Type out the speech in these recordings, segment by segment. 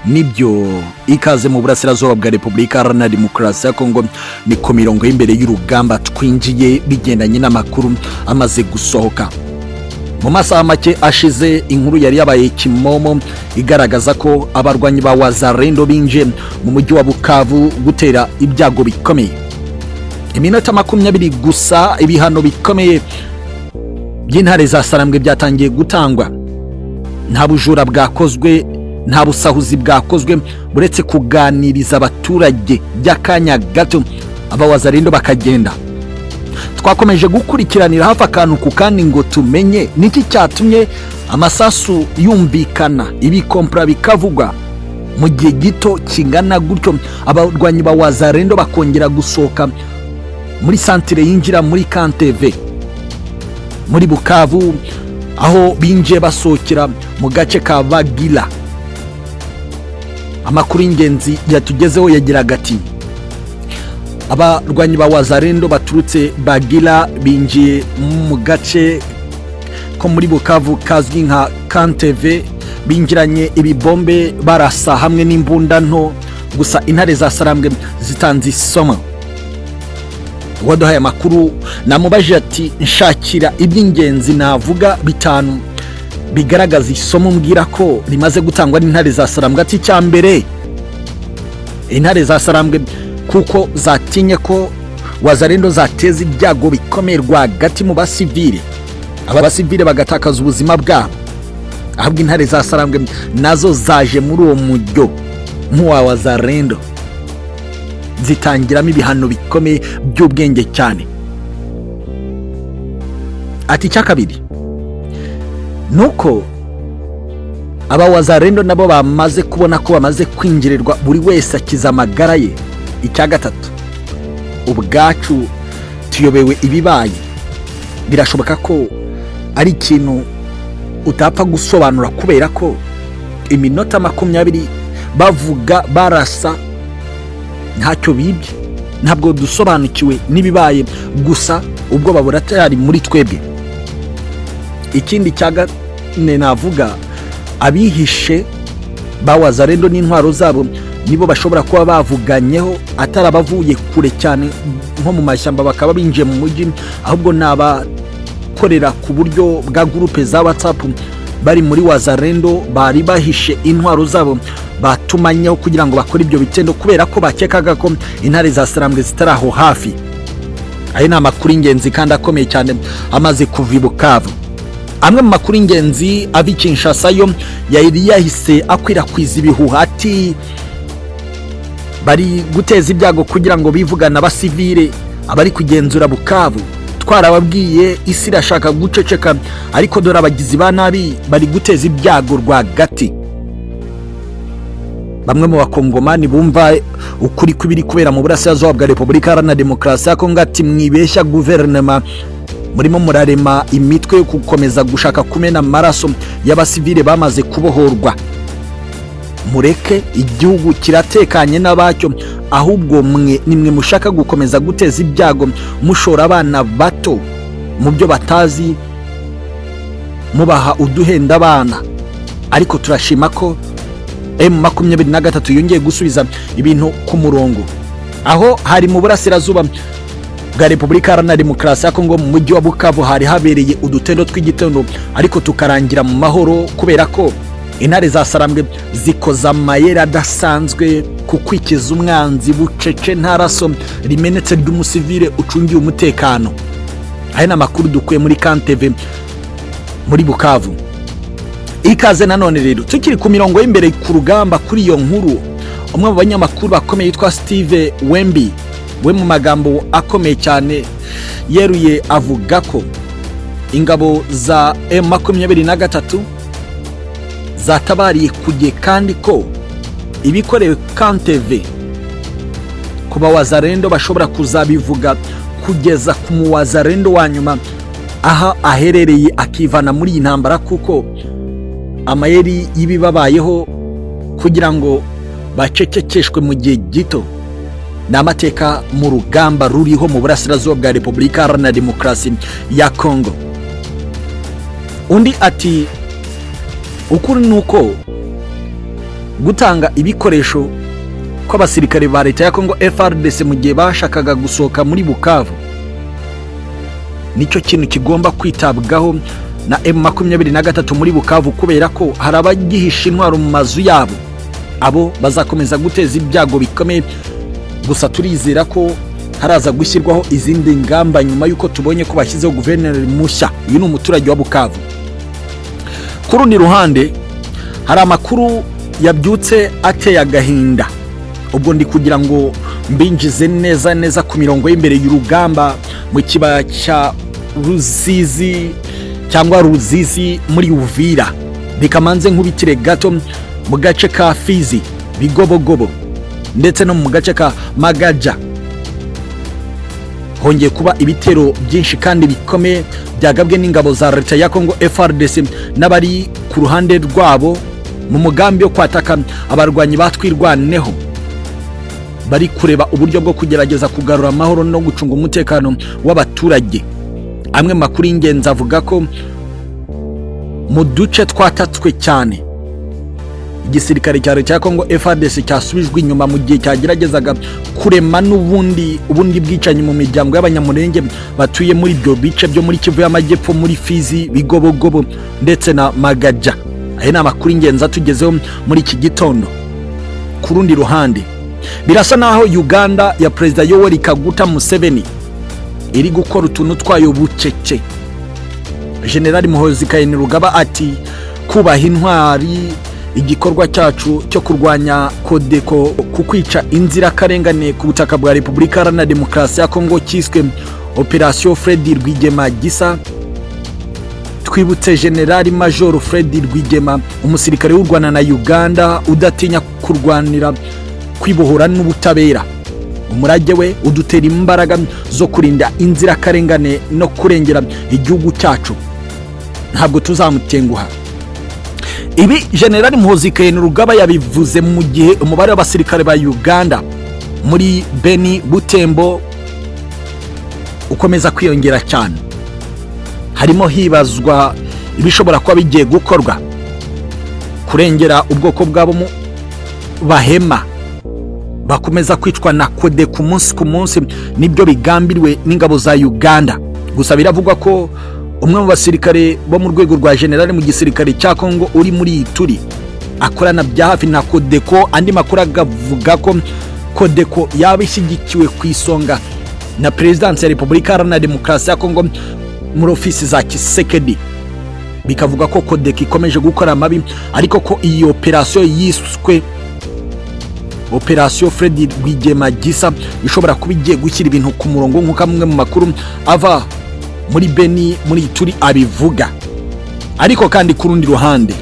nibyo ikaze mu burasirazuba bwa Repubulika Iharanira Demokarasi ya Kongo. Ni ku mirongo y'imbere y'urugamba twinjiye bigendanye n'amakuru amaze gusohoka. Mu masaha make ashize inkuru yari yabaye kimomo igaragaza ko abarwanyi ba Wazalendo binje mu mujyi wa Bukavu gutera ibyago bikomeye. Iminota 20 gusa ibihano bikomeye by'intare za Sarambwe byatangiye gutangwa. Nta bujura bwakozwe, nta busahuzi bwakozwe, buretse kuganiriza abaturage by'akanya gato Abawazalendo bakagenda. Twakomeje gukurikiranira hafi akantu ku kandi ngo tumenye niki cyatumye amasasu yumvikana, ibikompra bikavugwa mu gihe gito kingana gutyo, abarwanyi ba Wazalendo bakongera gusohoka muri centre yinjira muri Kanteve muri Bukavu, aho binje basokera mu gace ka Bagila. Amakuru y'ingenzi yatugezeho yagiraga ati abarwanyi ba Wazalendo baturutse Bagila binjiye mu gace ko muri Bukavu kazwi nka Kanteve, binjiranye ibibombe barasa hamwe n'imbunda nto, gusa intare za Sarambwe zitanze isomo. Waduhaye amakuru namubaje ati nshakira iby'ingenzi navuga bitanu bigaragaza isomo mbwira ko rimaze gutangwa n'intare za Sarambwe. Ati cyambere, intare za Sarambwe kuko zatinye ko Wazalendo zateza ibyago bikomeye rwagati mu basivile, aba basivile bagatakaza ubuzima bwabo, ahubwo intare za Sarambwe nazo zaje muri uwo mujyo nk'uwa Wazalendo zitangiramo ibihano bikomeye by'ubwenge cyane. Ati cyakabiri nuko Abawazalendo nabo bamaze kubona ko bamaze kwinjirirwa buri wese akiza amagara ye. Icyagatatu, ubwacu tuyobewe ibibaye. Birashoboka ko ari ikintu utapfa gusobanura kubera ko iminota 20 bavuga barasa ntacyo bibye, ntabwo dusobanukiwe nibibaye, gusa ubwo babura tayari muri twebwe. Ikindi cyaga navuga, abihishe ba Wazalendo n'intwaro zabo nibo bashobora kuba bavuganyeho, atarabavuye kure cyane nko mu mashyamba bakaba binjiye mu mujyi, ahubwo nabakorera ku buryo bwa groupe za WhatsApp bari muri Wazalendo bari bahishe intwaro zabo, batumanyeho kugira ngo bakore ibyo bitendo kubera ko bakekaga ko intare za Sarambwe zitaraho hafi. Ayo ni amakuru ingenzi kandi akomeye cyane amaze kuva i Bukavu. Amwe mu makuru ingenzi abi Kinshasa yo yari yahise akwirakwiza ibihuha ati bari guteza ibyago kugira ngo bivugana abasivile abari kugenzura Bukavu. Twarababwiye isi irashaka guceceka, ariko dore abagizi ba nabi bari guteza ibyago rwagati. Bamwe mu bakongomani bumva ukuri kw'ibiri kubera mu burasirazuba bwa Repubulika Iharanira Demokarasi ya Kongo ati mwibeshya guverinoma, murimo murarema imitwe yo gukomeza gushaka kumena amaraso y'abasivile bamaze kubohorwa. Mureke igihugu kiratekanye n'abacyo, ahubwo nimwe mushaka gukomeza guteza ibyago mushora abana bato mu byo batazi, mubaha uduhenda abana. Ariko turashima ko M23 yongeye gusubiza ibintu ku murongo, aho hari mu burasirazuba bwa Repubulika Iharanira Demokarasi ya Kongo mu mujyi wa Bukavu hari habereye udutendo tw'igitondo, ariko tukarangira mu mahoro kubera ko intare za Sarambwe zikoza amayeri adasanzwe ku kwikiza umwanzi bucece ntaraso rimenetse ry'umusivile ucungiye umutekano. Aya ni amakuru dukuye muri Kanteve muri Bukavu. Ikaze nanone rero tukiri ku mirongo y'imbere ku rugamba kuri iyo nkuru, umwe mu banyamakuru bakomeye yitwa Steve Wembi, we mu magambo akomeye cyane yeruye avuga ko ingabo za M23 zatabariye kujye, kandi ko ibikorewe Kanteve ku Bawazalendo bashobora kuzabivuga kugeza ku Muwazalendo wa nyuma aha aherereye akivana muri iyi ntambara, kuko amayeri y'ibibabayeho kugira ngo bacecekeshwe mu gihe gito n'amateka mu rugamba ruriho mu burasirazuba bwa Repubulika Iharanira Demokarasi ya Kongo. Undi ati ukuri nuko gutanga ibikoresho kw'abasirikare ba leta ya Kongo FARDC mu gihe bashakaga gusohoka muri Bukavu nicyo kintu kigomba kwitabwaho na M23 muri Bukavu, kubera ko hari abagihisha intwaro mu mazu yabo. Abo bazakomeza guteza ibyago bikomeye. Gusa turizera ko haraza gushyirwaho izindi ngamba nyuma yuko tubonye ko bashyizeho guverineri mushya. Uyu ni umuturage wa Bukavu. Ku rundi ruhande hari amakuru yabyutse ateye agahinda. Ubwo ndi kugira ngo mbinjize neza ku mirongo y'imbere y'urugamba mu kibaya cya Ruzizi cyangwa Ruzizi muri Uvira. Bikamanze nkubitire gato mu gace ka Fizi, Bigobogobo ndetse no mu gace ka Magaja. Hongeye kuba ibitero byinshi kandi bikomeye byagabwe n'ingabo za leta ya Kongo FARDC n'abari ku ruhande rwabo mu mugambi wo kwataka abarwanyi batwirwaneho, bari kureba uburyo bwo kugerageza kugarura amahoro no gucunga umutekano w'abaturage. Amwe makuru y'ingenzi avuga ko mu duce twatatswe cyane igisirikare cya leta ya Kongo FARDC cyasubijwe inyuma mu gihe cyageragezaga kurema ubundi bwicanyi mu miryango y'abanyamurenge batuye muri ibyo bice byo muri Kivu y'Amajyepfo, muri Fizi, Bigobogobo ndetse na Magaja. Aya ni amakuru y'ingenzi atugezeho muri iki gitondo. Ku rundi ruhande birasa naho Uganda ya Perezida Yoweri Kaguta Museveni iri gukora utuntu twayo bucece. General Muhoozi Kainerugaba ati kubaha intwari igikorwa cyacu cyo kurwanya kodeko ku kwica inzirakarengane ku butaka bwa Repubulika Iharanira Demokarasi ya Kongo cyiswe Operation Fred Rwigema Gisa. Twibutse General Major Fred Rwigema, umusirikare w'u Rwanda na Uganda udatinya kurwanira kwibohora n'ubutabera. Umurage we udutera imbaraga zo kurinda inzirakarengane no kurengera igihugu cyacu. Ntabwo tuzamutenguha. Ibi General Muhoozi Kainerugaba yabivuze mu gihe umubare w'abasirikare ba Uganda muri Beni, Butembo ukomeza kwiyongera cyane. Harimo hibazwa ibishobora kuba bigiye gukorwa kurengera ubwoko bwabo mu Bahema bakomeza kwicwa na kode ku munsi nibyo bigambiriwe n'ingabo za Uganda. Gusa biravugwa ko umwe mu basirikare bo mu rwego rwa general mu gisirikare cya Kongo uri muri Ituri akorana bya hafi na Kodeko. Andi makuru agavuga ko Kodeko yabishyigikiwe ku isonga na Presidence ya Repubulika Iharanira Demokarasi ya Kongo muri ofisi za Kisekedi. Bikavuga ko Kodeko ikomeje gukora amabi, ariko ko iyi operation yiswe Operation Fred Rwigema Gisa ishobora kuba igiye gushyira ibintu ku murongo nk'uko amwe mu makuru ava muri Beni muri Ituri abivuga. Ariko kandi ku rundi ruhande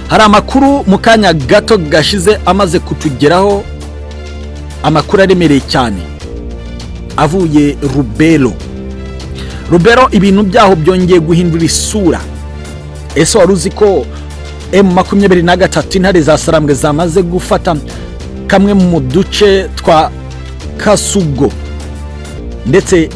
hari amakuru mu kanya gato gashize amaze kutugeraho, amakuru aremereye cyane avuye Rubero ibintu byaho byongeye guhindura isura. Ese waruzi ko M23 intare za Sarambwe zamaze gufata kamwe mu duce twa Kasugo ndetse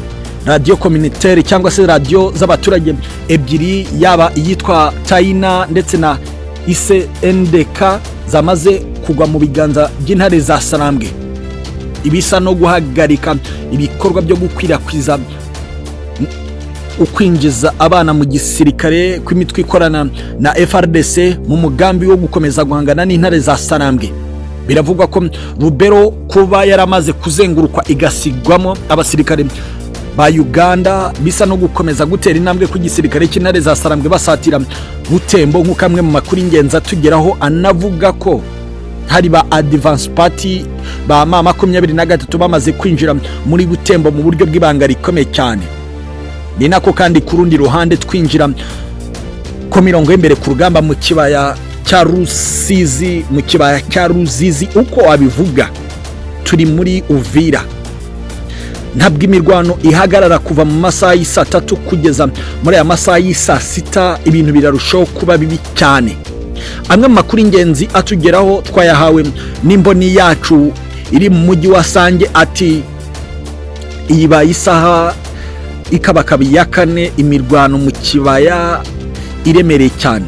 radio communautaire cyangwa se radio z'abaturage ebyiri, yaba iyitwa Taina ndetse na ICNDK zamaze kugwa mu biganza by'intare za Sarambwe. Ibisa no guhagarika ibikorwa byo gukwirakwiza ukwinjiza abana mu gisirikare kw'imitwe ikorana na FARDC mu mugambi wo gukomeza guhangana n'intare za Sarambwe. Biravugwa ko Rubero kuba yaramaze kuzengurukwa igasigwamo abasirikare ba Uganda bisa no gukomeza gutera intambwe ku gisirikare cy'intare za Sarambwe basatira Butembo, nk'uko amwe mu makuru y'ingenzi atugeraho anavuga ko hari ba advance party ba mama 23 bamaze kwinjira muri Butembo mu buryo bw'ibanga rikomeye cyane. Ni nako kandi ku rundi ruhande twinjira ko mirongo y'imbere ku rugamba mu kibaya cya Rusizi, mu kibaya cya Ruzizi uko wabivuga turi muri Uvira. Ntabwo imirwano ihagarara kuva mu masaha y'isa 3 kugeza muri aya masaha y'isa 6, ibintu birarushaho kuba bibi cyane. Amwe mu makuru ingenzi atugeraho twayahawe n'imboni yacu iri mu mujyi wa Sange ati iyiba isaha ikabakabi ya 4 imirwano mu kibaya iremereye cyane.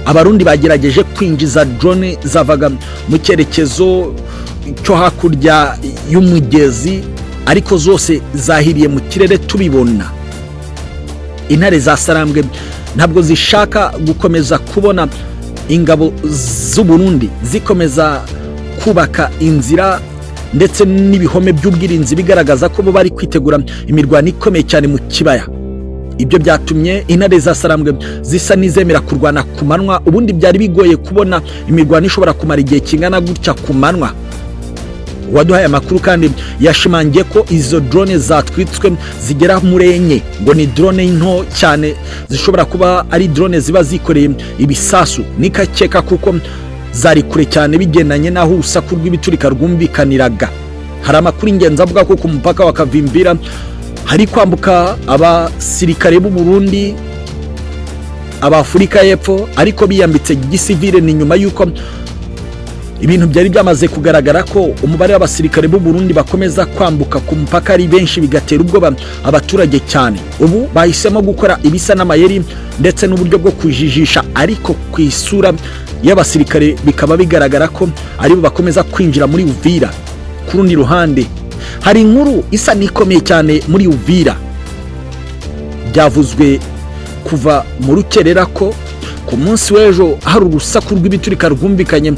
abarundi bagerageje kwinjiza drone zavaga mu cyerekezo cyo hakurya y'umugezi, ariko zose zahiriye mu kirere tubibona. Intare za Sarambwe ntabwo zishaka gukomeza kubona ingabo z'u Burundi zikomeza kubaka inzira ndetse n'ibihome by'ubwirinzi bigaragaza ko bo bari kwitegura imirwano ikomeye cyane mu kibaya. Ibyo byatumye intare za Sarambwe zisa n'izemera kurwana ku manwa. Ubundi byari bigoye kubona imirwano ishobora kumara igihe kingana gutya ku manwa. Waduhaye amakuru kandi yashimangiye ko izo drone zatwitswe zigera muri enye, ngo ni drone nto cyane zishobora kuba ari drone ziba zikoreye ibisasu. Nikakeka kuko zari kure cyane bigendanye naho urusaku rw'ibiturika rwumvikaniraga. Hari amakuru ingenzi avuga ko ku mupaka wa Kavimbira hari kwambuka abasirikare b'u Burundi, Abafurika y'Epfo, ariko biyambitse gisivile. Ni nyuma yuko ibintu byari byamaze kugaragara ko umubare w'abasirikare b'u Burundi bakomeza kwambuka ku mupaka ari benshi, bigatera ubwoba abaturage cyane. Ubu bahisemo gukora ibisa n'amayeri ndetse n'uburyo bwo kujijisha, ariko ku isura y'abasirikare bikaba bigaragara ko aribo bakomeza kwinjira muri Uvira. Ku rundi ruhande hari inkuru isa n'ikomeye cyane muri Uvira. Byavuzwe kuva mu rukerera ko ku munsi w'ejo hari urusaku rw'ibiturika rwumvikanye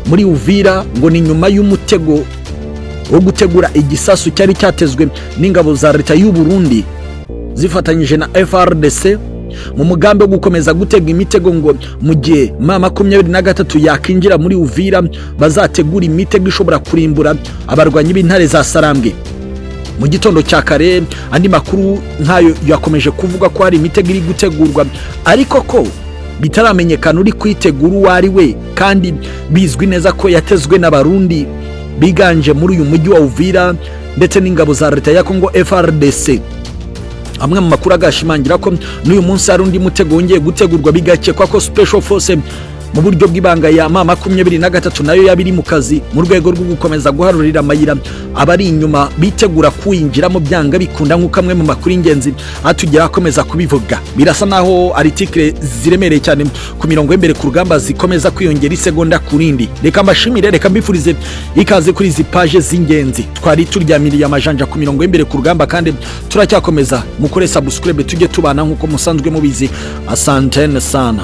muri Uvira, ngo ni nyuma y'umutego wo gutegura igisasu cyari cyatezwe n'ingabo za leta y'u Burundi zifatanyije na FRDC mu mugambi wo gukomeza gutega imitego, ngo mu gihe M23 yakinjira muri Uvira bazategura imitego ishobora kurimbura abarwanyi b'intare za Sarambwe. Mu gitondo cya kare andi makuru nkayo yakomeje kuvuga ko hari imitego iri gutegurwa, ariko ko bitaramenyekana uri kwitegura uwo ari we, kandi bizwi neza ko yatezwe n'abarundi biganje muri uyu mujyi wa Uvira ndetse n'ingabo za leta ya Kongo FRDC. Amwe mu makuru agashimangira ko n'uyu munsi hari undi mutego wongeye gutegurwa, bigakekwa ko Special Force mu buryo bw'ibanga ya M23 nayo yabiri mu kazi mu rwego rwo gukomeza guharurira amayira abari inyuma bitegura kuwinjiramo byanga bikunda, nk'uko amwe mu makuru ingenzi atugera akomeza kubivuga. Birasa naho article ziremereye cyane ku mirongo y'imbere ku rugamba zikomeza kwiyongera isegonda kurindi. Reka mbashimire, reka mbifurize ikaze kuri izi page z'ingenzi. Twari turyamiriye amajanja ku mirongo y'imbere ku rugamba, kandi turacyakomeza mukore subscribe tujye tubana nk'uko musanzwe mubizi. Asantene sana.